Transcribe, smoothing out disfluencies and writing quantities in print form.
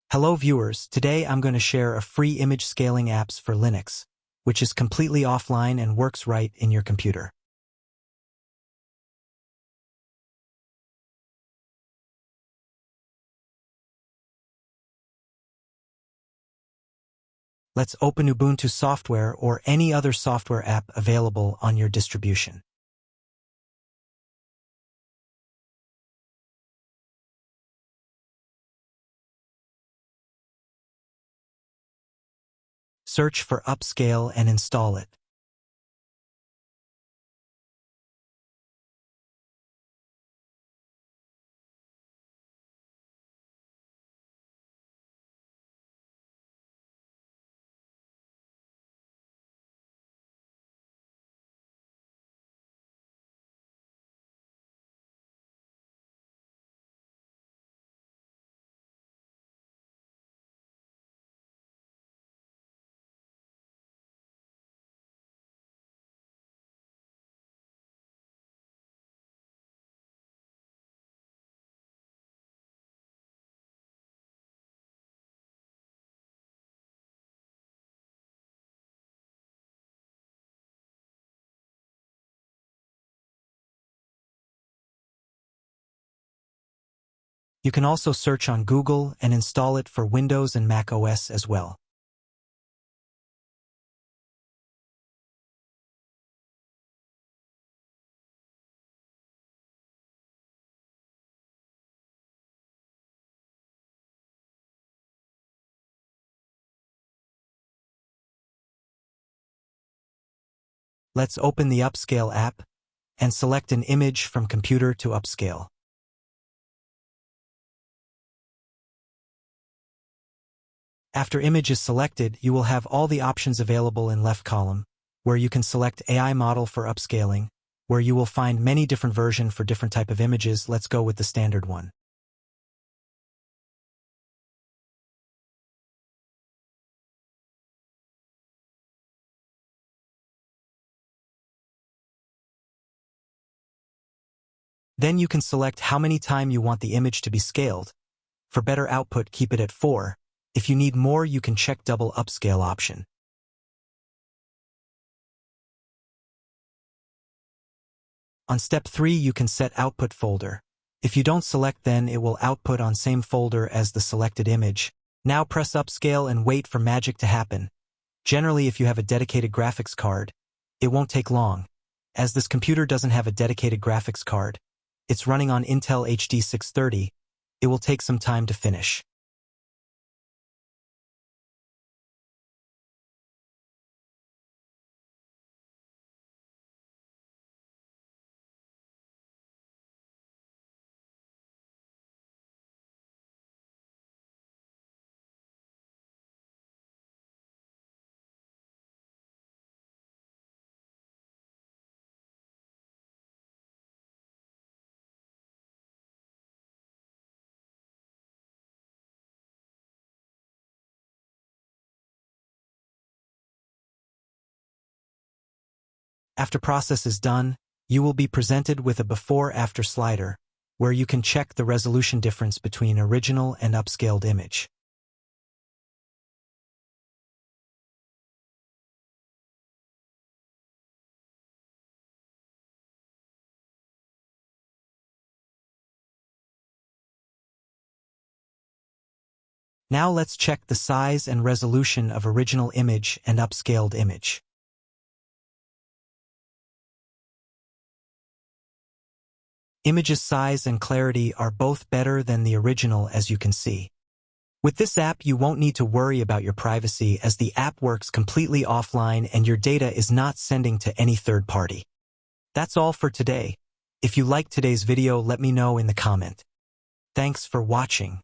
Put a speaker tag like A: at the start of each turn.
A: Hello viewers, today I'm going to share a free image scaling apps for Linux, which is completely offline and works right in your computer. Let's open Ubuntu software or any other software app available on your distribution. Search for Upscayl and install it. You can also search on Google and install it for Windows and macOS as well. Let's open the Upscayl app and select an image from computer to upscale. After image is selected, you will have all the options available in left column, where you can select AI model for upscaling, where you will find many different versions for different type of images. Let's go with the standard one. Then you can select how many times you want the image to be scaled. For better output, keep it at 4. If you need more, you can check double upscale option. On step 3, you can set output folder. If you don't select, then it will output on same folder as the selected image. Now press upscale and wait for magic to happen. Generally, if you have a dedicated graphics card, it won't take long. As this computer doesn't have a dedicated graphics card, it's running on Intel HD 630, it will take some time to finish. After process is done, you will be presented with a before-after slider, where you can check the resolution difference between original and upscaled image. Now let's check the size and resolution of original image and upscaled image. Image's size and clarity are both better than the original, as you can see. With this app, you won't need to worry about your privacy, as the app works completely offline and your data is not sending to any third party. That's all for today. If you liked today's video, let me know in the comment. Thanks for watching.